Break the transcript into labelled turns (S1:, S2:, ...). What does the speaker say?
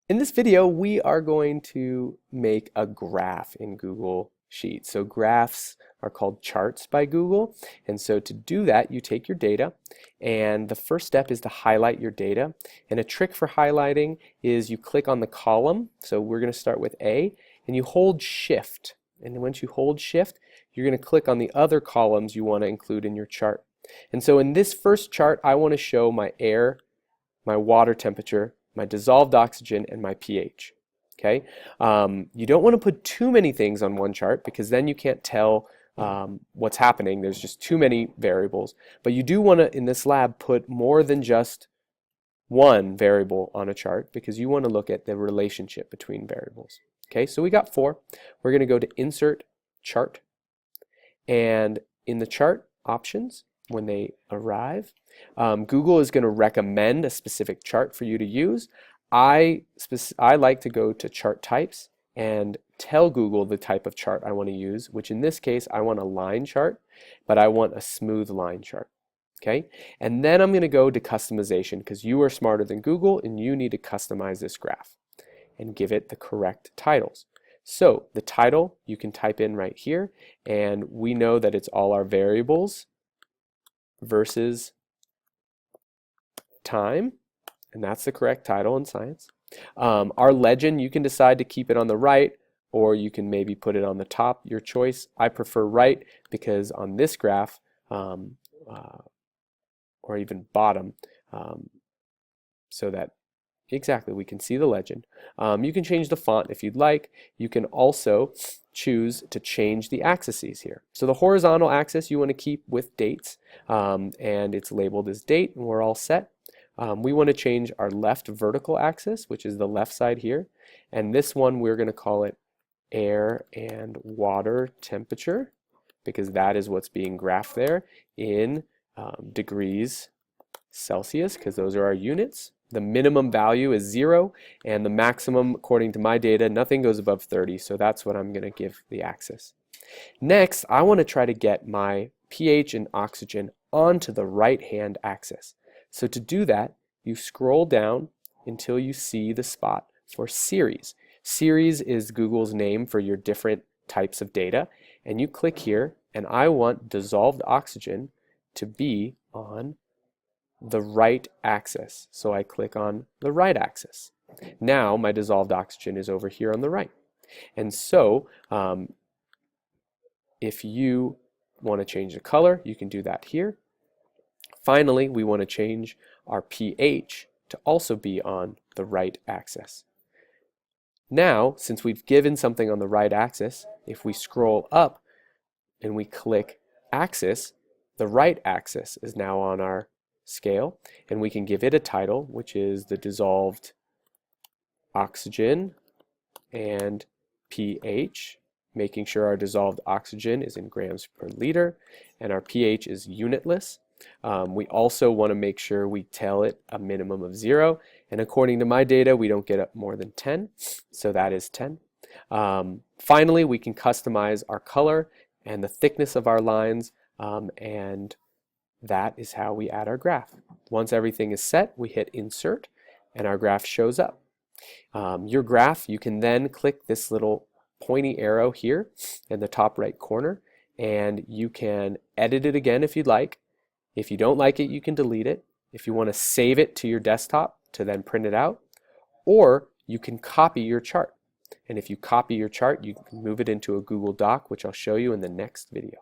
S1: In this video, we are going to make a graph in Google Sheets. So graphs are called charts by Google. And so to do that, you take your data, and the first step is to highlight your data. And a trick for highlighting is you click on the column. So we're going to start with A, and you hold Shift. And once you hold Shift, you're going to click on the other columns you want to include in your chart. And so in this first chart, I want to show my air, my water temperature, my dissolved oxygen, and my pH. Okay, you don't want to put too many things on one chart because then you can't tell what's happening. There's just too many variables. But you do want to, in this lab, put more than just one variable on a chart because you want to look at the relationship between variables. Okay, so we got 4. We're going to go to Insert Chart, and in the chart options, when they arrive, Google is going to recommend a specific chart for you to use. I like to go to chart types and tell Google the type of chart I want to use, which in this case I want a line chart, but I want a smooth line chart. Okay, and then I'm going to go to customization because you are smarter than Google and you need to customize this graph and give it the correct titles. So the title you can type in right here, and we know that it's all our variables versus time, and that's the correct title in science. Our legend, you can decide to keep it on the right, or you can maybe put it on the top, your choice. I prefer right because on this graph, or even bottom, so that exactly we can see the legend. You can change the font if you'd like. You can also choose to change the axes here. So the horizontal axis you want to keep with dates, and it's labeled as date, and we're all set. We want to change our left vertical axis, which is the left side here, and this one we're going to call it air and water temperature because that is what's being graphed there in degrees Celsius because those are our units. The minimum value is 0, and the maximum, according to my data, nothing goes above 30, so that's what I'm going to give the axis. Next, I want to try to get my pH and oxygen onto the right-hand axis. So to do that, you scroll down until you see the spot for series. Series is Google's name for your different types of data, and you click here, and I want dissolved oxygen to be on the right axis. So I click on the right axis. Now my dissolved oxygen is over here on the right. And so if you want to change the color, you can do that here. Finally, we want to change our pH to also be on the right axis. Now, since we've given something on the right axis, if we scroll up and we click axis, the right axis is now on our scale, and we can give it a title, which is the dissolved oxygen and pH, making sure our dissolved oxygen is in grams per liter and our pH is unitless. We also want to make sure we tell it a minimum of 0, and according to my data we don't get up more than 10, so that is 10. Finally, we can customize our color and the thickness of our lines, and that is how we add our graph. Once everything is set, we hit insert and our graph shows up. Your graph, you can then click this little pointy arrow here in the top right corner, and you can edit it again if you'd like. If you don't like it, you can delete it. If you want to save it to your desktop to then print it out, or you can copy your chart. And if you copy your chart, you can move it into a Google Doc, which I'll show you in the next video.